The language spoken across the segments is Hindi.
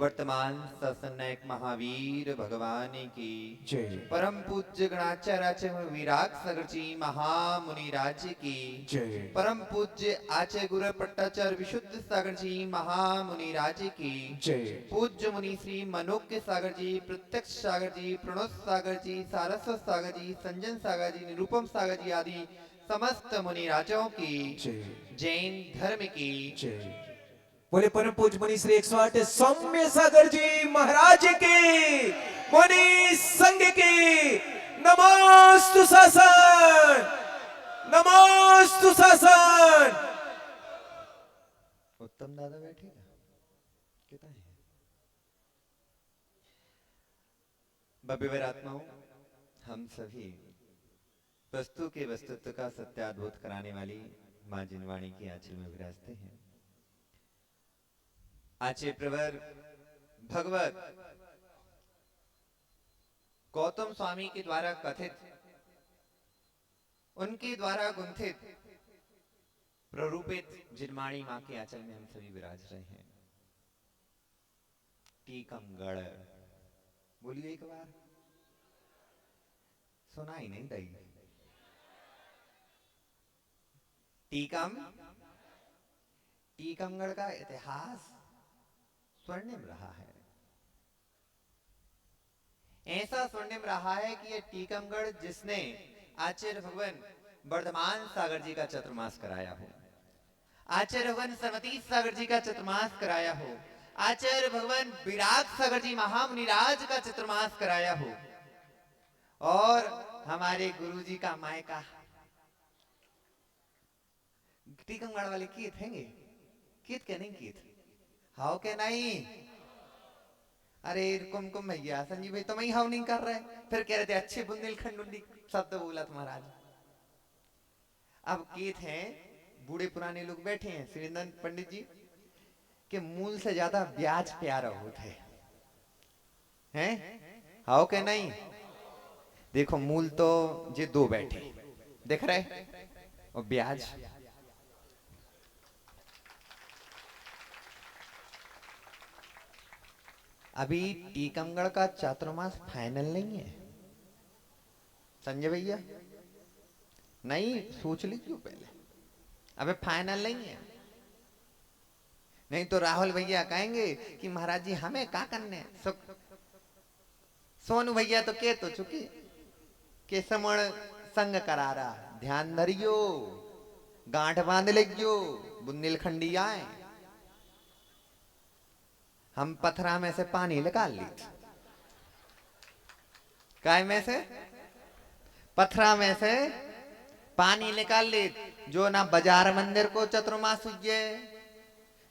वर्तमान ससनायक महावीर भगवान की जय। परम पूज्य गणाचार्य विराग सागर जी महामुनि राज्य की जय। परम पूज्य आचार्य गुरु पट्टाचार्य विशुद्ध सागर जी महामुनि राज्य की जय। पूज्य मुनि श्री मनोज्ञ सागर जी, प्रत्यक्ष सागर जी, प्रणोद सागर जी, सारस्वत सागर जी, संजन सागर जी, निरूपम सागर जी आदि समस्त मुनि राजाओं की जय। जैन धर्म की जय। बोले परम पूज्य मुनि श्री 108 सौम्य सागर जी महाराज के मुनि संघ की नमोस्तु शासन, नमोस्तु शासन। उत्तम दादा बैठेगा कितना है भव्य आत्माओं, हम सभी वस्तु के वस्तुत्व का सत्याद्भुत कराने वाली मां जिनवाणी की आंचल में विराजते हैं। आचार्य प्रवर भगवत गौतम स्वामी के द्वारा कथित, उनके द्वारा गुंथित प्ररूपित जिनवाणी मां के आंचल में हम सभी विराज रहे हैं। टीकमगढ़ बोलिए एक बार, सुनाई नहीं दई। टीकमगढ़ का इतिहास स्वर्णिम रहा है। ऐसा स्वर्णिम रहा है कि यह टीकमगढ़ जिसने आचार्य भगवान वर्धमान सागर जी का चतुर्मास कराया हो, आचार्य भगवान सरवती सागर जी का चतुर्मास कराया हो, आचार्य भगवान विराग सागर जी महामुनिराज का चतुर्मास कराया हो, और हमारे गुरु जी का मायका टीकमगढ़ वाले कीत हैंगे, कीत के नहीं कीत, हाउ के नहीं। अरे कुमकुम भैया संजीव भाई तुम ही हाउ नहीं कर रहे, फिर कह रहे थे अच्छे बुंदेलखंड शब्द बोला तुम्हारा। अब कीत हैं, बूढ़े पुराने लोग बैठे हैं श्रीनंद पंडित जी के मूल से ज्यादा ब्याज प्यारा होता हैं, हाउ के नहीं। देखो मूल तो ये दो बैठे देख रहे, और ब्याज अभी टीकमगढ़ का चातुर्मास फाइनल नहीं है संजय भैया, नहीं सोच लीजिए पहले, अबे फाइनल नहीं है। नहीं तो राहुल भैया कहेंगे कि महाराज जी हमें क्या करने, सोनू भैया तो के तो चुकी के समण संग करारा, ध्यान धरियो गांठ बांध लेगियो बुंदेलखंडी आए। हम पथरा में से पानी निकाल ली, काय में से, पथरा में से पानी निकाल ली। जो ना बाजार मंदिर को चतुर्मास हुए,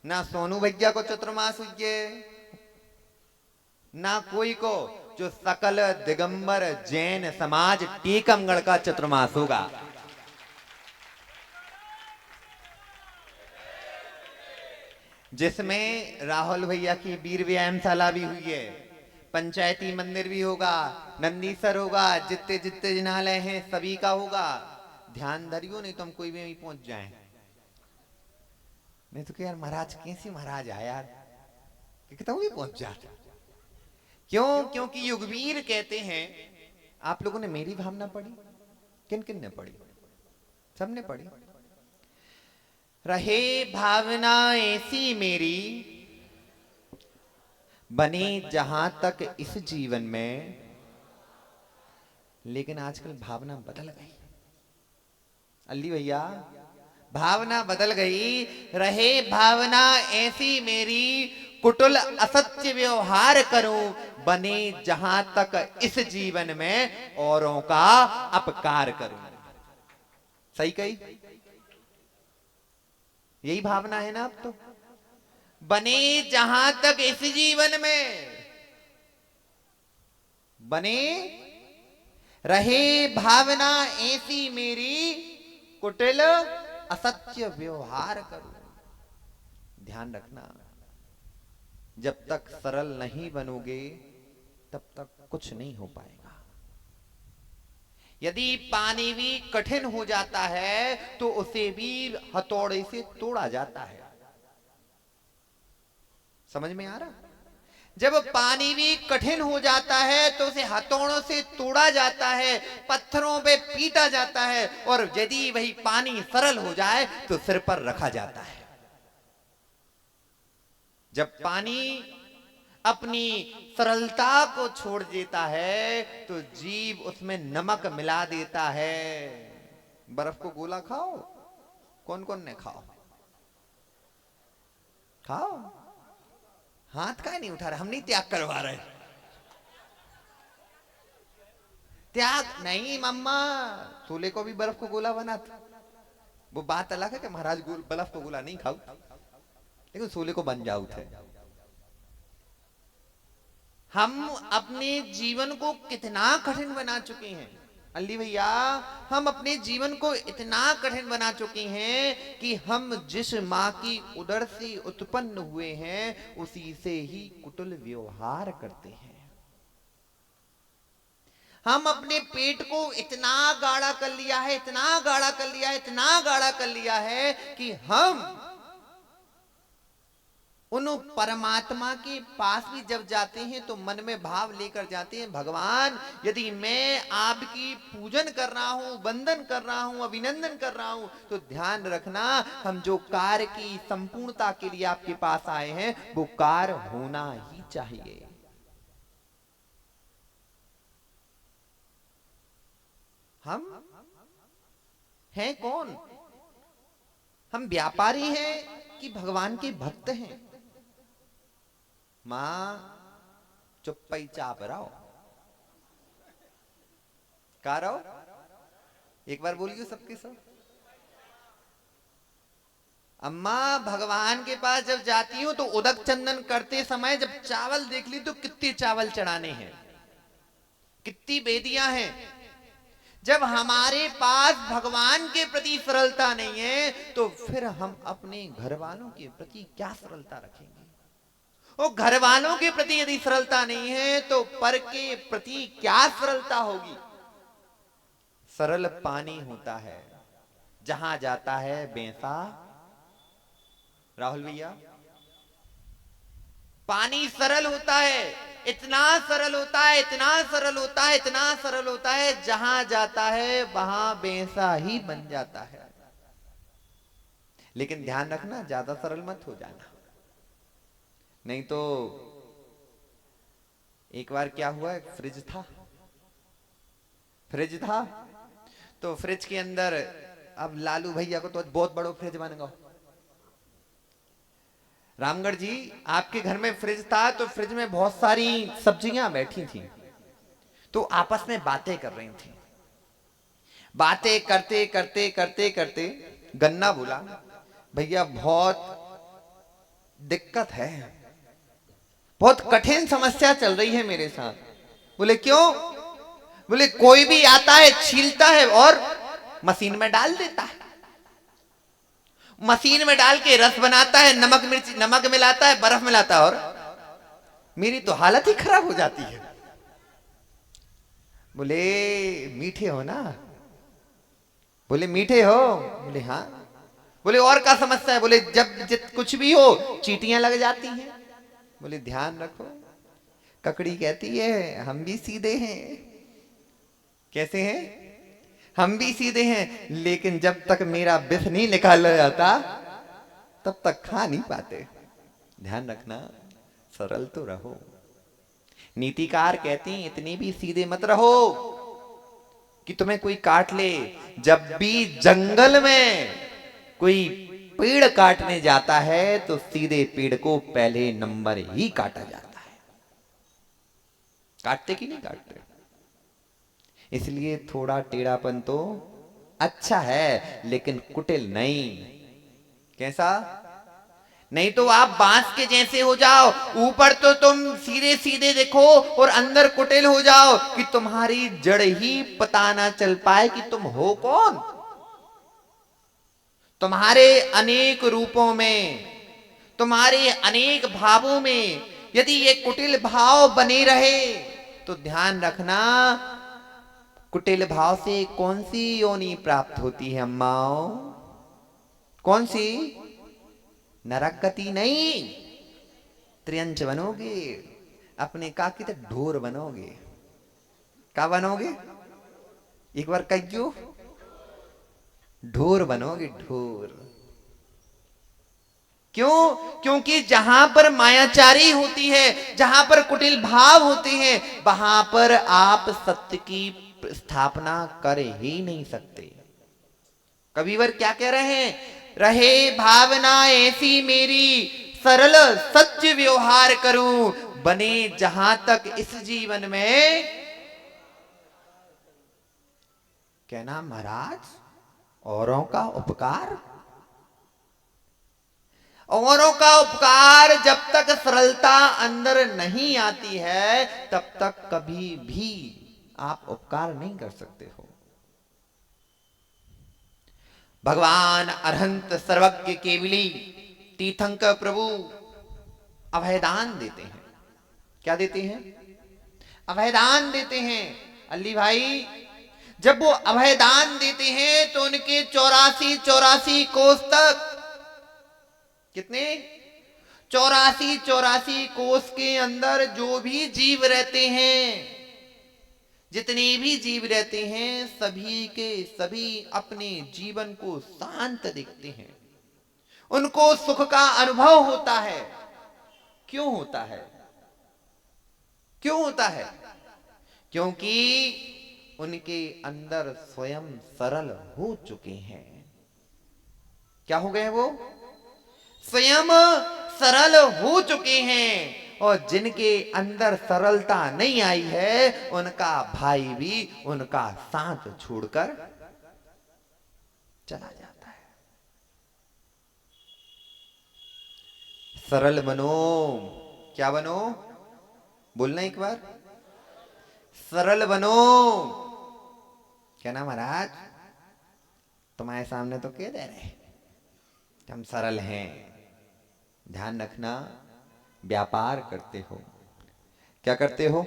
ना सोनू भैया को चतुर्मास हुए, ना कोई को, जो सकल दिगंबर जैन समाज टीकमगढ़ का चतुर्मास होगा। जिसमें राहुल भैया की वीर व्यायामशाला भी हुई है, पंचायती मंदिर भी होगा, नंदीसर होगा, जितने जितने जिनालय हैं सभी का होगा। ध्यान धरियो नहीं तो हम कोई भी नहीं पहुंच जाए। नहीं तो क्या यार महाराज कैसी महाराज आया यार, कितना भी पहुंच जाता। क्यों? क्योंकि युगवीर कहते हैं, आप लोगों ने मेरी भावना पढ़ी, किन किन ने पढ़ी, सबने पढ़ी। रहे भावना ऐसी मेरी बने जहां तक इस जीवन में, लेकिन आजकल भावना बदल गई अल्ली भैया, भावना बदल गई। रहे भावना ऐसी मेरी कुटिल असत्य व्यवहार करूं, बने जहां तक इस जीवन में औरों का अपकार करूं। सही कही, यही भावना है ना अब तो। बने जहां तक इस जीवन में, बने रहे भावना ऐसी मेरी कुटिल असत्य व्यवहार करूं। ध्यान रखना, जब तक सरल नहीं बनोगे तब तक कुछ नहीं हो पाएगा। यदि पानी भी कठिन हो जाता है तो उसे भी हथौड़े से तोड़ा जाता है। समझ में आ रहा? जब पानी भी कठिन हो जाता है तो उसे हथौड़ों से तोड़ा जाता है, पत्थरों पे पीटा जाता है, और यदि वही पानी सरल हो जाए तो सिर पर रखा जाता है। जब पानी अपनी सरलता को छोड़ देता है तो जीव उसमें नमक मिला देता है। बर्फ को गोला खाओ, कौन कौन ने खाओ? खाओ। हाथ का नहीं उठा रहे, हम नहीं त्याग करवा रहे। त्याग नहीं मम्मा, सोले को भी बर्फ को गोला बना था। वो बात अलग है कि महाराज बर्फ को गोला नहीं खाओ, लेकिन सोले को बन जाओ थे। हम अपने जीवन को कितना कठिन बना चुके हैं अल्ली भैया, हम अपने जीवन को इतना कठिन बना चुके हैं कि हम जिस माँ की उदर से उत्पन्न हुए हैं उसी से ही कुटिल व्यवहार करते हैं। हम अपने पेट को इतना गाढ़ा कर लिया है, इतना गाढ़ा कर लिया है, इतना गाढ़ा कर लिया है कि हम उन परमात्मा के पास भी जब जाते हैं तो मन में भाव लेकर जाते हैं, भगवान यदि मैं आपकी पूजन कर रहा हूं, वंदन कर रहा हूं, अभिनंदन कर रहा हूं, तो ध्यान रखना हम जो कार्य की संपूर्णता के लिए आपके पास आए हैं वो कार्य होना ही चाहिए। हम हैं कौन? हम व्यापारी हैं कि भगवान के भक्त हैं? मां चुप्पई चाप रहो, का रहो? एक बार बोलिए सबके सब। अम्मा भगवान के पास जब जाती हूं तो उदक चंदन करते समय जब चावल देख ली तो कितने चावल चढ़ाने हैं, कितनी बेदियां हैं। जब हमारे पास भगवान के प्रति सरलता नहीं है तो फिर हम अपने घर वालों के प्रति क्या सरलता रखेंगे? वो घर वालों के प्रति यदि सरलता नहीं है तो पर के प्रति क्या सरलता होगी? सरल पानी होता है, जहां जाता है बेसा। राहुल भैया, पानी सरल होता है, इतना सरल होता है, इतना सरल होता है, इतना सरल होता है, जहां जाता है वहां बेसा ही बन जाता है। लेकिन ध्यान रखना ज्यादा सरल मत हो जाना, नहीं तो एक बार क्या हुआ, एक फ्रिज था तो फ्रिज के अंदर, अब लालू भैया को तो बहुत बड़ो फ्रिज बन गया। रामगढ़ जी आपके घर में फ्रिज था तो फ्रिज में बहुत सारी सब्जियां बैठी थी तो आपस में बातें कर रही थी। बातें करते करते करते करते गन्ना बोला, भैया बहुत दिक्कत है, बहुत कठिन समस्या चल रही है मेरे साथ। बोले क्यों? बोले कोई भी आता है छीलता है और मशीन में डाल देता है, मशीन में डाल के रस बनाता है, नमक मिर्च नमक मिलाता है, बर्फ मिलाता है, और मेरी तो हालत ही खराब हो जाती है। बोले मीठे हो ना? बोले मीठे हो? बोले हाँ। बोले और क्या समस्या है? बोले जब कुछ भी हो चींटियां लग जाती हैं। बोले ध्यान रखो, ककड़ी कहती है हम भी सीधे हैं। कैसे हैं? हम भी सीधे हैं, लेकिन जब तक मेरा विष नहीं निकाला जाता तब तक खा नहीं पाते। ध्यान रखना, सरल तो रहो। नीतिकार कहते हैं इतनी भी सीधे मत रहो कि तुम्हें कोई काट ले। जब भी जंगल में कोई पेड़ काटने जाता है तो सीधे पेड़ को पहले नंबर ही काटा जाता है। काटते कि नहीं काटते? इसलिए थोड़ा टेढ़ापन तो अच्छा है, लेकिन कुटिल नहीं। कैसा? नहीं तो आप बांस के जैसे हो जाओ, ऊपर तो तुम सीधे सीधे देखो और अंदर कुटिल हो जाओ कि तुम्हारी जड़ ही पता ना चल पाए कि तुम हो कौन। तुम्हारे अनेक रूपों में, तुम्हारे अनेक भावों में यदि ये कुटिल भाव बने रहे तो ध्यान रखना, कुटिल भाव से कौन सी योनि प्राप्त होती है अम्माओ? कौन सी? नरक गति नहीं, त्रियंच बनोगे। अपने का की तो ढोर बनोगे। का बनोगे? एक बार कहियो, ढोर बनोगे, ढोर। क्यों? क्योंकि जहां पर मायाचारी होती है, जहां पर कुटिल भाव होते हैं, वहां पर आप सत्य की स्थापना कर ही नहीं सकते। कबीर क्या कह रहे हैं? रहे भावना ऐसी मेरी, सरल सत्य व्यवहार करूं, बने जहां तक इस जीवन में। कहना महाराज, औरों का उपकार, औरों का उपकार जब तक सरलता अंदर नहीं आती है, तब तक कभी भी आप उपकार नहीं कर सकते हो। भगवान अरहंत सर्वज्ञ केवली तीर्थंकर प्रभु अभयदान देते हैं। क्या देते हैं? अभयदान देते हैं। अल्ली भाई, जब वो अभयदान देते हैं तो उनके 84 कोस तक, कितने? 84 कोस के अंदर जो भी जीव रहते हैं, जितने भी जीव रहते हैं, सभी के सभी अपने जीवन को शांत देखते हैं। उनको सुख का अनुभव होता है। क्यों होता है? क्यों होता है? क्योंकि उनके अंदर स्वयं सरल हो चुके हैं। क्या हो गए? वो स्वयं सरल हो चुके हैं। और जिनके अंदर सरलता नहीं आई है, उनका भाई भी उनका साथ छोड़कर चला जाता है। सरल बनो। क्या बनो? बोलना एक बार, सरल बनो। क्या ना महाराज, तुम्हारे सामने तो कह दे रहे कि हम सरल हैं। ध्यान रखना, व्यापार करते हो। क्या करते हो?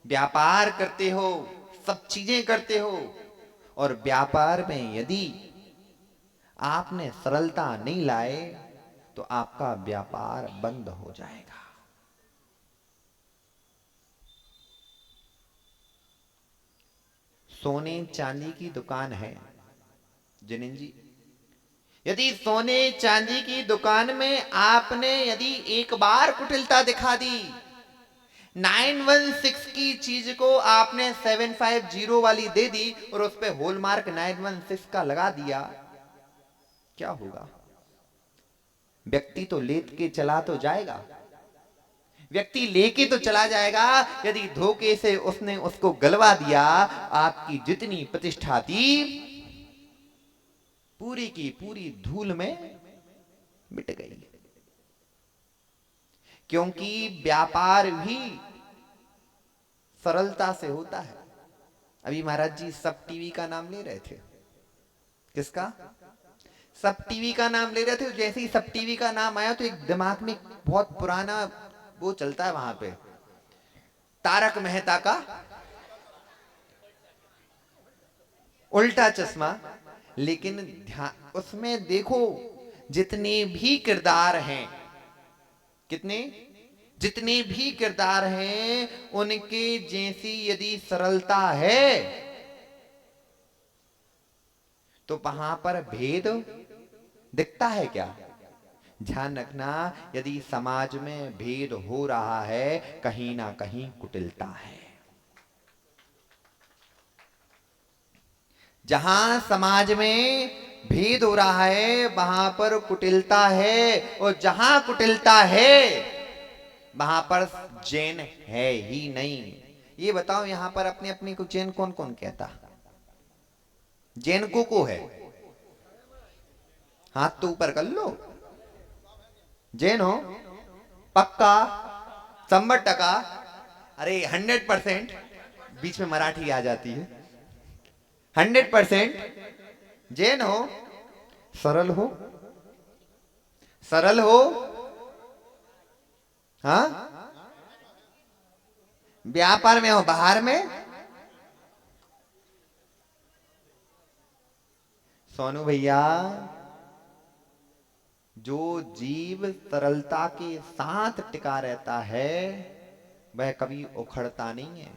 व्यापार करते हो, सब चीजें करते हो। और व्यापार में यदि आपने सरलता नहीं लाए, तो आपका व्यापार बंद हो जाएगा। सोने चांदी की दुकान है जिनेन जी, यदि सोने चांदी की दुकान में आपने यदि एक बार कुटिलता दिखा दी, 916 की चीज को आपने 750 वाली दे दी और उस पे होलमार्क 916 का लगा दिया, क्या होगा? व्यक्ति तो लेत के चला तो जाएगा, व्यक्ति लेके तो चला जाएगा। यदि धोखे से उसने उसको गलवा दिया, आपकी जितनी प्रतिष्ठा थी पूरी की पूरी धूल में मिट गई। क्योंकि व्यापार भी सरलता से होता है। अभी महाराज जी सब टीवी का नाम ले रहे थे। किसका? सब टीवी का नाम ले रहे थे। जैसे ही सब टीवी का नाम आया तो एक दिमाग में बहुत पुराना वो चलता है वहां पे, तारक मेहता का उल्टा चश्मा। लेकिन ध्यान, उसमें देखो जितने भी किरदार हैं, कितने, जितने भी किरदार हैं, उनके जैसी यदि सरलता है तो वहां पर भेद दिखता है क्या? ध्यान रखना, यदि समाज में भेद हो रहा है, कहीं ना कहीं कुटिलता है। जहां समाज में भेद हो रहा है, वहां पर कुटिलता है। और जहां कुटिलता है, वहां पर जैन है ही नहीं। ये बताओ, यहां पर अपने अपने को जैन कौन कौन कहता? जैन को है? हाथ तो ऊपर कर लो। जैन हो पक्का? 100%? अरे 100%। बीच में मराठी आ जाती है। 100% जैन हो? सरल हो? सरल हो? हाँ? व्यापार में हो? बाहर में? सोनू भैया, जो जीव सरलता के साथ टिका रहता है, वह कभी उखड़ता नहीं है।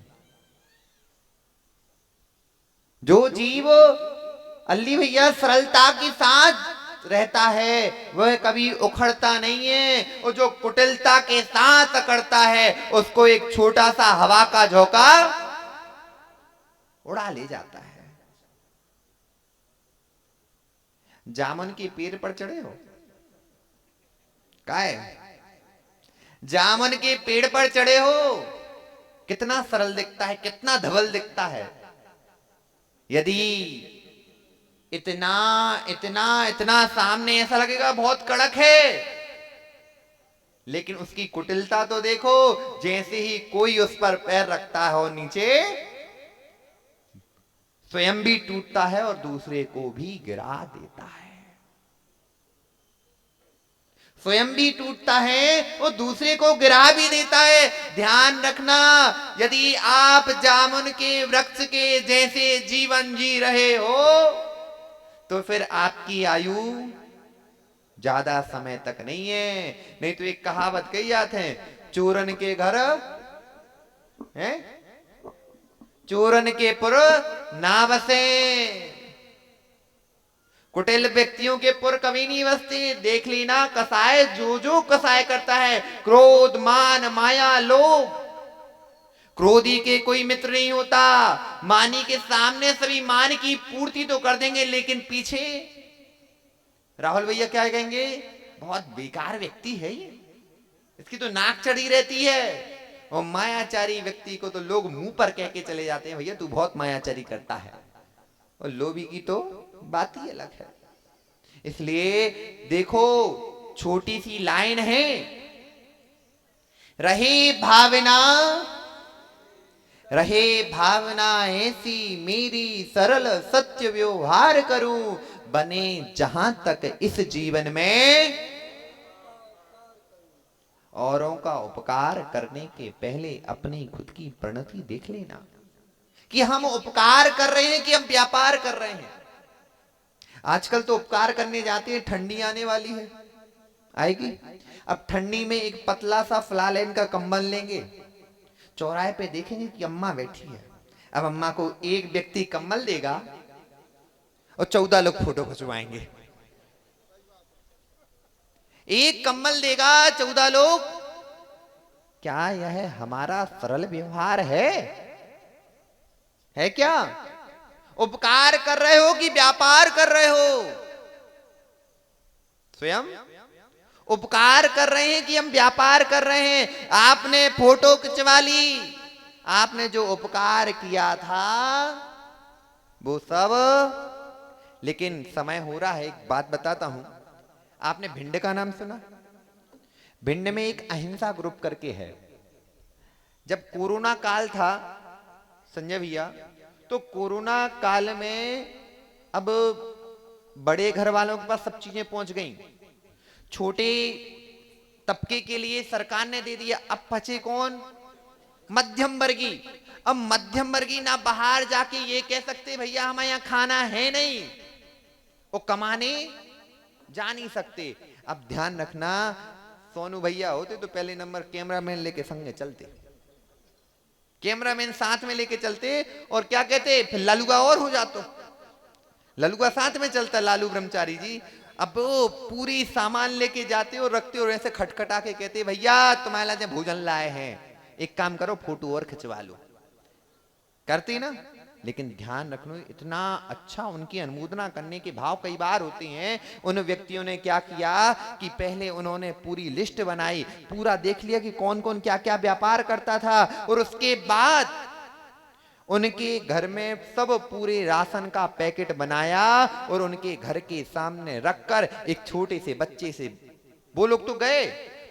जो जीव अल्ली भैया सरलता के साथ रहता है वह कभी उखड़ता नहीं है, और जो कुटिलता के साथ अकड़ता है उसको एक छोटा सा हवा का झोंका उड़ा ले जाता है। जामुन के पेड़ पर चढ़े हो? काय जामुन के पेड़ पर चढ़े हो, कितना सरल दिखता है, कितना धवल दिखता है। यदि इतना इतना इतना सामने ऐसा लगेगा बहुत कड़क है, लेकिन उसकी कुटिलता तो देखो, जैसे ही कोई उस पर पैर रखता है और नीचे स्वयं भी टूटता है और दूसरे को भी गिरा देता है। स्वयं भी टूटता है और दूसरे को गिरा भी देता है। ध्यान रखना, यदि आप जामुन के वृक्ष के जैसे जीवन जी रहे हो तो फिर आपकी आयु ज्यादा समय तक नहीं है। नहीं तो एक कहावत कही जाते हैं, चोरन के घर है, चोरन के पुर ना बसे। कुटिल व्यक्तियों के पुर कभी नहीं बसते। देख लेना, कसाय जो जो कसाय करता है, क्रोध मान माया लोभ, क्रोधी के कोई मित्र नहीं होता। मानी के सामने सभी मान की पूर्ति तो कर देंगे, लेकिन पीछे राहुल भैया क्या कहेंगे, बहुत बेकार व्यक्ति है ये, इसकी तो नाक चढ़ी रहती है। और मायाचारी व्यक्ति को तो लोग मुंह पर कह के चले जाते हैं, भैया तू बहुत मायाचारी करता है। और लोभी की तो बात ही अलग है। इसलिए देखो, छोटी सी लाइन है, रहे भावना ऐसी मेरी, सरल सत्य व्यवहार करूं, बने जहां तक इस जीवन में औरों का उपकार करने के पहले अपनी खुद की परिणति देख लेना कि हम उपकार कर रहे हैं कि हम व्यापार कर रहे हैं। आजकल तो उपकार करने जाते हैं, ठंडी आने वाली है, आएगी। अब ठंडी में एक पतला सा फ्लालेन का कंबल लेंगे, चौराहे पे देखेंगे कि अम्मा बैठी है। अब अम्मा को एक व्यक्ति कंबल देगा और 14 लोग फोटो खिंचवाएंगे। एक कंबल देगा 14 लोग। क्या यह हमारा सरल व्यवहार है क्या? उपकार कर रहे हो कि व्यापार कर रहे हो? स्वयं उपकार कर रहे हैं कि हम व्यापार कर रहे हैं? आपने फोटो खिंचवा ली, आपने जो उपकार किया था वो सब, लेकिन समय हो रहा है। एक बात बताता हूं, आपने भिंड का नाम सुना? भिंड में एक अहिंसा ग्रुप करके है। जब कोरोना काल था संजय भैया, तो कोरोना काल में अब बड़े घर वालों के पास सब चीजें पहुंच गईं, छोटे तबके के लिए सरकार ने दे दिया। अब बचे कौन? मध्यम वर्गी। अब मध्यम वर्गी ना बाहर जाके ये कह सकते भैया हमारे यहां खाना है नहीं, वो कमाने जा नहीं सकते। अब ध्यान रखना, सोनू भैया होते तो पहले नंबर कैमरामैन लेके संगे चलते, कैमरामैन साथ में लेके चलते, और क्या कहते, फिर लालूगा और हो जातो, लालूगा साथ में चलता, लालू ब्रह्मचारी जी। अब वो पूरी सामान लेके जाते और रखते और ऐसे खटखटा के कहते भैया तुम्हारे लिए भोजन लाए हैं, एक काम करो फोटो और खिंचवा लो। करती ना, लेकिन ध्यान रखना, इतना अच्छा उनकी अनुमोदना करने के भाव कई बार होते हैं। उन व्यक्तियों ने क्या किया कि पहले उन्होंने पूरी लिस्ट बनाई, पूरा देख लिया कि कौन कौन क्या क्या व्यापार करता था, और उसके बाद उनके घर में सब पूरे राशन का पैकेट बनाया और उनके घर के सामने रखकर एक छोटे से बच्चे से, वो लोग तो गए,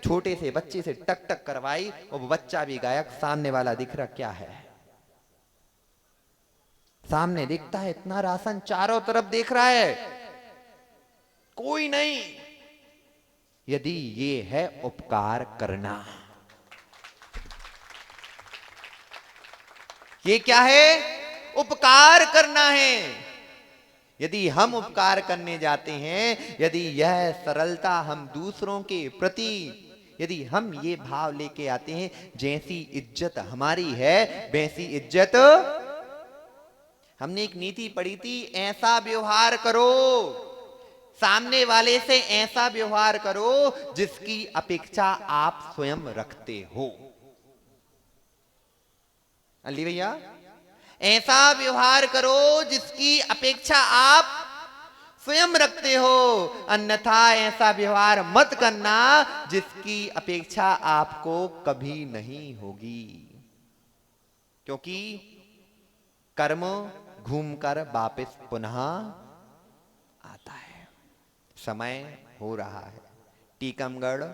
छोटे से बच्चे से टक टक करवाई, और वो बच्चा भी गायक, सामने वाला दिख रहा क्या है, सामने दिखता है इतना राशन, चारों तरफ देख रहा है, कोई नहीं। यदि ये है उपकार करना, ये क्या है? उपकार करना है। यदि हम उपकार करने जाते हैं, यदि यह सरलता हम दूसरों के प्रति यदि हम ये भाव लेके आते हैं, जैसी इज्जत हमारी है वैसी इज्जत, हमने एक नीति पढ़ी थी, ऐसा व्यवहार करो सामने वाले से, ऐसा व्यवहार करो जिसकी अपेक्षा आप स्वयं रखते हो। अली भैया, ऐसा व्यवहार करो जिसकी अपेक्षा आप स्वयं रखते हो, अन्यथा ऐसा व्यवहार मत करना जिसकी अपेक्षा आपको कभी नहीं होगी, क्योंकि कर्म घूमकर वापस पुनः आता है। समय हो रहा है, टीकमगढ़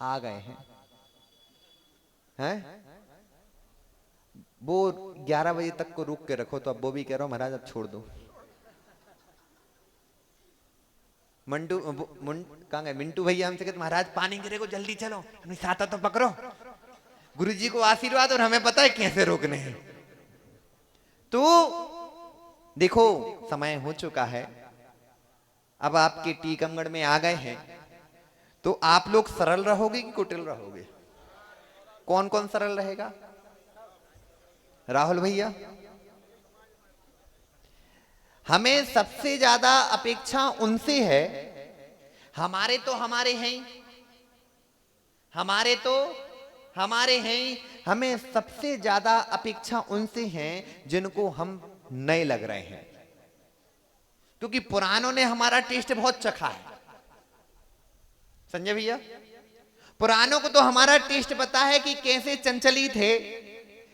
आ गए हैं? वो 11 बजे तक को रुक के रखो, तो अब वो भी कह रहा हूं महाराज अब छोड़ दो। कहाँ गए मिंटू भैया? हमसे कहते महाराज पानी गिरे को जल्दी चलो, साथा तो पकड़ो, गुरु जी को आशीर्वाद और हमें पता है कैसे रोकने हैं। तो देखो समय हो चुका है, अब आपके टीकमगढ़ में आ गए हैं, तो आप लोग सरल रहोगे कि कुटिल रहोगे? कौन कौन सरल रहेगा? राहुल भैया, हमें सबसे ज्यादा अपेक्षा उनसे है, हमारे तो हमारे हैं, हमारे तो हमारे हैं, हमें सबसे ज्यादा अपेक्षा उनसे है जिनको हम नए लग रहे हैं, क्योंकि पुरानों ने हमारा टेस्ट बहुत चखा है। संजय भैया, पुरानों को तो हमारा टेस्ट पता है कि कैसे चंचली थे,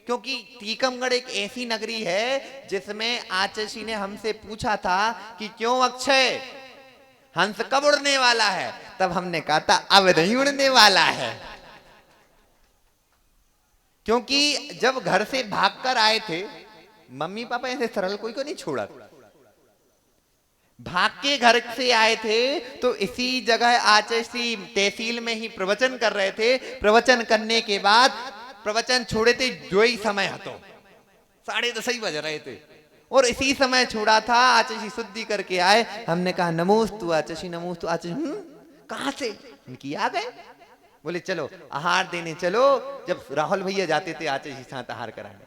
क्योंकि टीकमगढ़ एक ऐसी नगरी है जिसमें आचार्य ने हमसे पूछा था कि क्यों अक्षय हंस कब उड़ने वाला है, तब हमने कहा था अब नहीं उड़ने वाला है, क्योंकि जब घर से भागकर आए थे, मम्मी पापा ऐसे सरल कोई को नहीं छोड़ा, भाग के घर से आए थे, तो इसी जगह आचार्य तहसील में ही प्रवचन कर रहे थे। प्रवचन करने के बाद प्रवचन छोड़े थे जो ही समय हतो 10:30 बज रहे थे, और इसी समय छोड़ा था। आचार्य शुद्धि करके आए, हमने कहा नमोस्तु आचार्य, नमोस्तु आचार्य। कहां से? इनकी आ गए, बोले चलो आहार देने चलो। जब राहुल भैया जाते थे आचार्य साथ आहार कराने,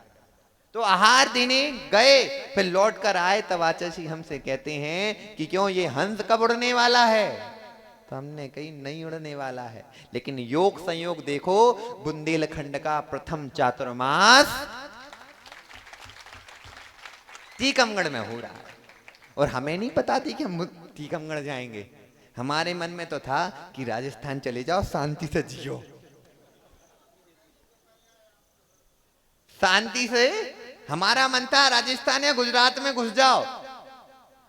तो आहार देने गए, फिर लौट कर आए, तब आचार्य हमसे कहते हैं कि क्यों ये हंस कब उड़ने वाला है? तो हमने कहीं नहीं उड़ने वाला है, लेकिन योग संयोग देखो, बुंदेलखंड का प्रथम चातुर्मास टीकमगढ़ में हो रहा है, और हमें नहीं पता थी कि हम टीकमगढ़ जाएंगे। हमारे मन में तो था कि राजस्थान चले जाओ, शांति से जियो, शांति से। हमारा मन था राजस्थान या गुजरात में घुस जाओ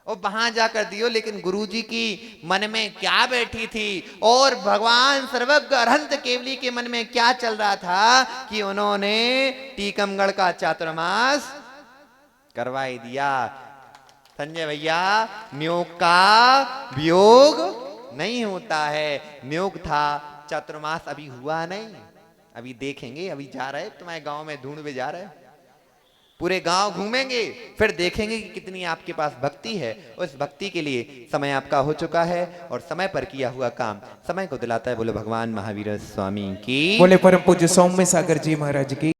और वहां जाकर दियो, लेकिन गुरुजी की मन में क्या बैठी थी और भगवान सर्वज्ञ अरहंत केवली के मन में क्या चल रहा था कि उन्होंने टीकमगढ़ का चातुर्मास करवाई दिया। संजय भैया, नियोग का वियोग नहीं होता है, नियोग था, चातुर्मास अभी हुआ नहीं, अभी देखेंगे। अभी जा रहे तुम्हारे गांव में ढूंढ जा रहे, पूरे गांव घूमेंगे, फिर देखेंगे कि कितनी आपके पास भक्ति है। उस भक्ति के लिए समय आपका हो चुका है, और समय पर किया हुआ काम समय को दिलाता है। बोलो भगवान महावीर स्वामी की, बोले परम पूज्य सौम्य सागर जी महाराज की।